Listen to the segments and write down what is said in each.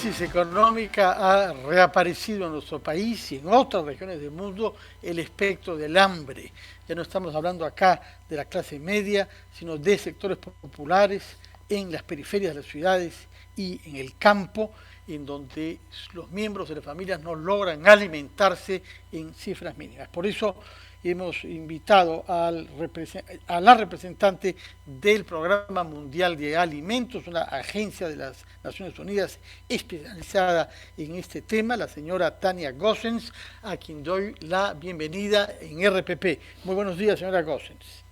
crisis económica ha reaparecido en nuestro país y en otras regiones del mundo el espectro del hambre. Ya no estamos hablando acá de la clase media, sino de sectores populares en las periferias de las ciudades y en el campo, en donde los miembros de las familias no logran alimentarse en cifras mínimas. Por eso hemos invitado a la representante del Programa Mundial de Alimentos, una agencia de las Naciones Unidas especializada en este tema, la señora Tania Goossens, a quien doy la bienvenida en RPP. Muy buenos días, señora Goossens.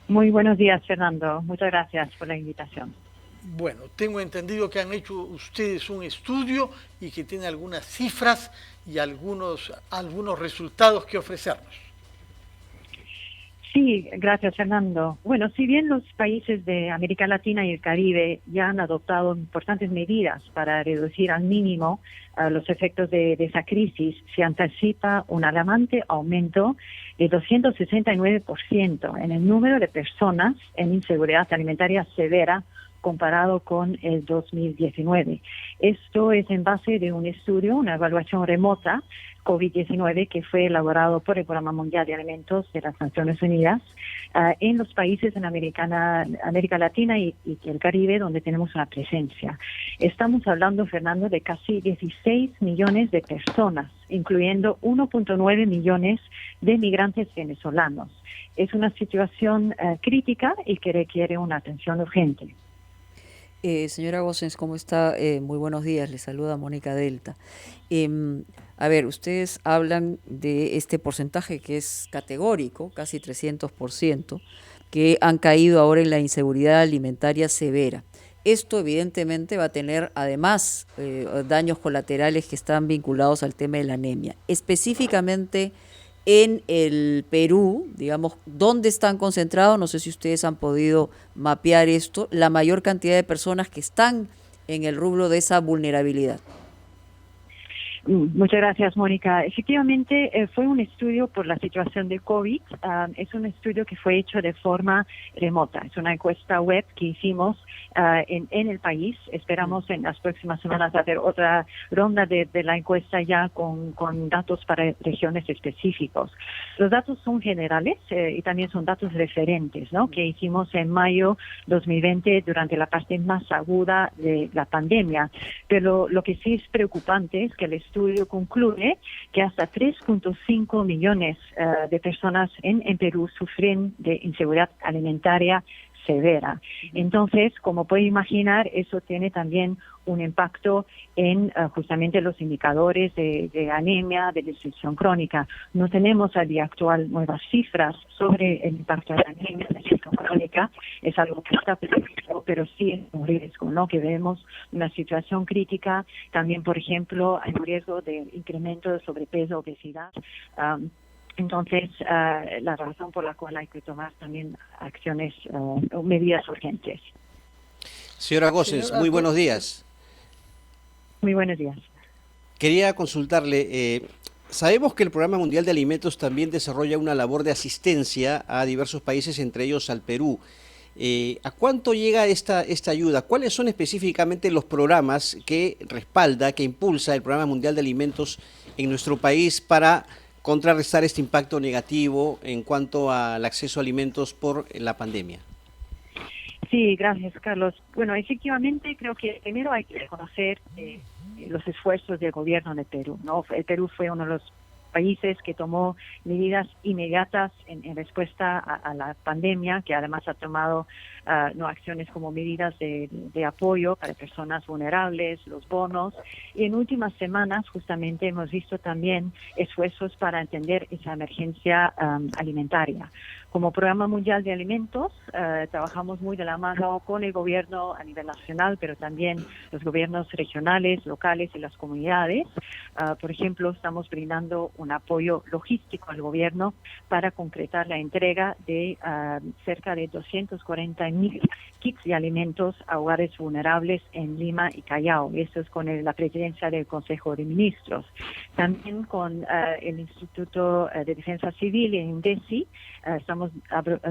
Muy buenos días, Fernando. Muchas gracias por la invitación. Bueno, tengo entendido que han hecho ustedes un estudio y que tienen algunas cifras y algunos resultados que ofrecernos. Sí, gracias, Fernando. Bueno, si bien los países de América Latina y el Caribe ya han adoptado importantes medidas para reducir al mínimo los efectos de esa crisis, se anticipa un alarmante aumento de 269% en el número de personas en inseguridad alimentaria severa comparado con el 2019. Esto es en base de un estudio, una evaluación remota COVID-19 que fue elaborado por el Programa Mundial de Alimentos de las Naciones Unidas en los países en América Latina y el Caribe, donde tenemos una presencia. Estamos hablando, Fernando, de casi 16 millones de personas, incluyendo 1.9 millones de migrantes venezolanos. Es una situación crítica y que requiere una atención urgente. Señora Goossens, ¿cómo está? Muy buenos días, le saluda Mónica Delta. A ver, ustedes hablan de este porcentaje que es categórico, casi 300%, que han caído ahora en la inseguridad alimentaria severa. Esto evidentemente va a tener además daños colaterales que están vinculados al tema de la anemia. Específicamente en el Perú, digamos, ¿dónde están concentrados? No sé si ustedes han podido mapear esto, la mayor cantidad de personas que están en el rubro de esa vulnerabilidad. Muchas gracias, Mónica. Efectivamente, fue un estudio por la situación de COVID. Es un estudio que fue hecho de forma remota. Es una encuesta web que hicimos en el país. Esperamos en las próximas semanas hacer otra ronda de la encuesta ya con datos para regiones específicos. Los datos son generales y también son datos referentes, ¿no? Que hicimos en mayo 2020 durante la parte más aguda de la pandemia. Pero lo que sí es preocupante es que el estudio concluye que hasta 3.5 millones de personas en Perú sufren de inseguridad alimentaria severa. Entonces, como puede imaginar, eso tiene también un impacto en justamente los indicadores de anemia, de desnutrición crónica. No tenemos al día actual nuevas cifras sobre el impacto de la anemia, de desnutrición crónica. Es algo que está previsto, pero sí es un riesgo, ¿no? Que vemos una situación crítica. También, por ejemplo, hay un riesgo de incremento de sobrepeso, obesidad. Entonces, la razón por la cual hay que tomar también acciones, medidas urgentes. Señora Goossens, muy buenos días. Muy buenos días. Quería consultarle, sabemos que el Programa Mundial de Alimentos también desarrolla una labor de asistencia a diversos países, entre ellos al Perú. ¿A cuánto llega esta ayuda? ¿Cuáles son específicamente los programas que respalda, que impulsa el Programa Mundial de Alimentos en nuestro país para contrarrestar este impacto negativo en cuanto al acceso a alimentos por la pandemia? Sí, gracias, Carlos. Bueno, efectivamente creo que primero hay que reconocer los esfuerzos del gobierno de Perú, ¿no? El Perú fue uno de los países que tomó medidas inmediatas en respuesta a la pandemia, que además ha tomado acciones como medidas de apoyo para personas vulnerables, los bonos. Y en últimas semanas justamente hemos visto también esfuerzos para entender esa emergencia alimentaria. Como Programa Mundial de Alimentos, trabajamos muy de la mano con el gobierno a nivel nacional, pero también los gobiernos regionales, locales y las comunidades. Por ejemplo, estamos brindando un apoyo logístico al gobierno para concretar la entrega de cerca de 240,000 kits de alimentos a hogares vulnerables en Lima y Callao. Eso es con la presidencia del Consejo de Ministros. También con el Instituto de Defensa Civil y INDECI estamos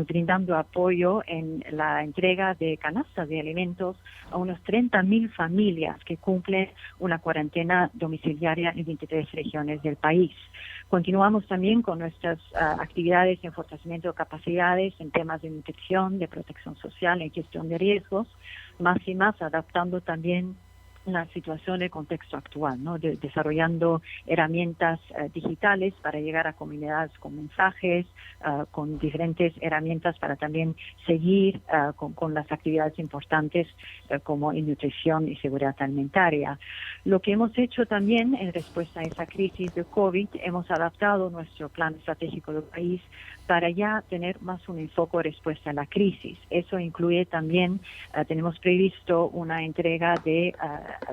brindando apoyo en la entrega de canastas de alimentos a unos 30.000 familias que cumplen una cuarentena domiciliaria en 23 regiones del país. Continuamos también con nuestras actividades en fortalecimiento de capacidades en temas de nutrición, de protección social, en gestión de riesgos, más y más adaptando también la situación del contexto actual, ¿no? Desarrollando herramientas digitales para llegar a comunidades con mensajes, con diferentes herramientas para también seguir con las actividades importantes como en nutrición y seguridad alimentaria. Lo que hemos hecho también en respuesta a esa crisis de COVID, hemos adaptado nuestro plan estratégico del país para ya tener más un enfoque de respuesta a la crisis. Eso incluye también, tenemos previsto una entrega de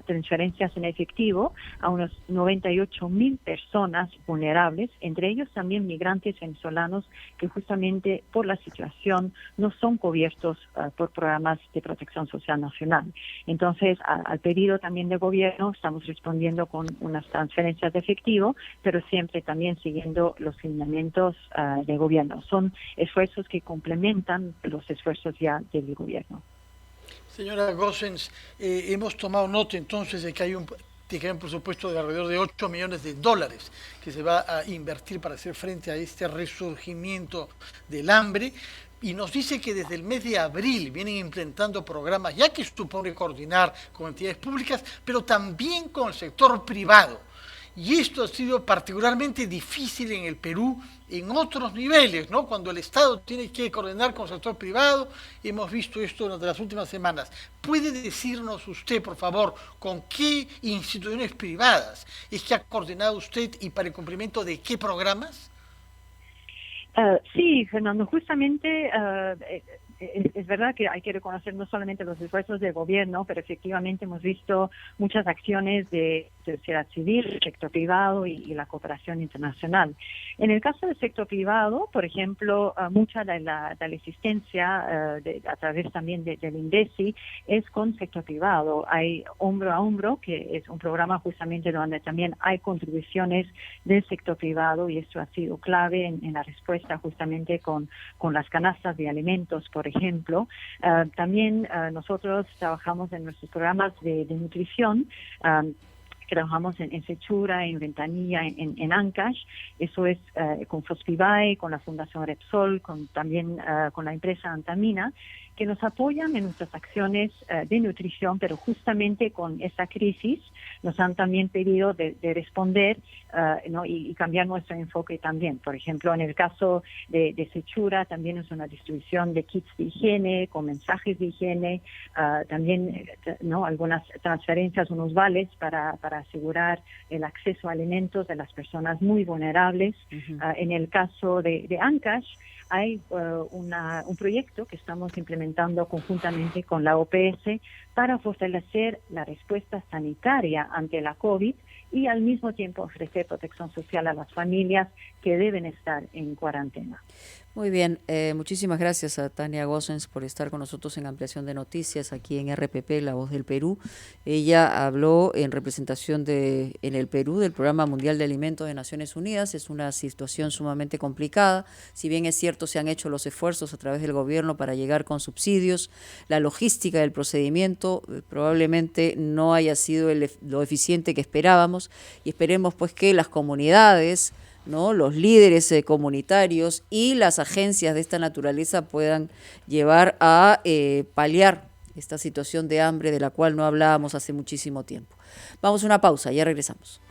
transferencias en efectivo a unos 98.000 personas vulnerables, entre ellos también migrantes venezolanos que justamente por la situación no son cubiertos por programas de protección social nacional. Entonces, al pedido también del gobierno, estamos respondiendo con unas transferencias de efectivo, pero siempre también siguiendo los lineamientos del gobierno. Son esfuerzos que complementan los esfuerzos ya del gobierno. Señora Gossens, hemos tomado nota entonces de que hay un presupuesto de alrededor de 8 millones de dólares que se va a invertir para hacer frente a este resurgimiento del hambre. Y nos dice que desde el mes de abril vienen implementando programas, ya que supone coordinar con entidades públicas, pero también con el sector privado. Y esto ha sido particularmente difícil en el Perú en otros niveles, ¿no? Cuando el Estado tiene que coordinar con el sector privado, hemos visto esto durante las últimas semanas. ¿Puede decirnos usted, por favor, con qué instituciones privadas es que ha coordinado usted y para el cumplimiento de qué programas? Sí, Fernando, justamente es verdad que hay que reconocer no solamente los esfuerzos del gobierno, pero efectivamente hemos visto muchas acciones de sociedad civil, del sector privado y la cooperación internacional. En el caso del sector privado, por ejemplo, mucha de la asistencia a través también del INDECI es con sector privado. Hay Hombro a Hombro, que es un programa justamente donde también hay contribuciones del sector privado y esto ha sido clave en la respuesta justamente con las canastas de alimentos, por ejemplo. También nosotros trabajamos en nuestros programas de nutrición, trabajamos en Sechura, en Ventanilla, en Ancash. Eso es con Fospivae, con la Fundación Repsol, también con la empresa Antamina, que nos apoyan en nuestras acciones de nutrición, pero justamente con esta crisis nos han también pedido de responder ¿no? y cambiar nuestro enfoque también. Por ejemplo, en el caso de Sechura también es una distribución de kits de higiene, con mensajes de higiene, también ¿no? algunas transferencias, unos vales para asegurar el acceso a alimentos de las personas muy vulnerables. En el caso de Ancash, hay un proyecto que estamos implementando conjuntamente con la OPS para fortalecer la respuesta sanitaria ante la COVID y al mismo tiempo ofrecer protección social a las familias que deben estar en cuarentena. Muy bien, muchísimas gracias a Tania Gossens por estar con nosotros en Ampliación de Noticias aquí en RPP, La Voz del Perú. Ella habló en representación en el Perú del Programa Mundial de Alimentos de Naciones Unidas. Es una situación sumamente complicada. Si bien es cierto, se han hecho los esfuerzos a través del gobierno para llegar con subsidios, la logística del procedimiento probablemente no haya sido lo eficiente que esperábamos y esperemos pues que las comunidades, ¿no? Los líderes comunitarios y las agencias de esta naturaleza puedan llevar a paliar esta situación de hambre de la cual no hablábamos hace muchísimo tiempo. Vamos a una pausa, ya regresamos.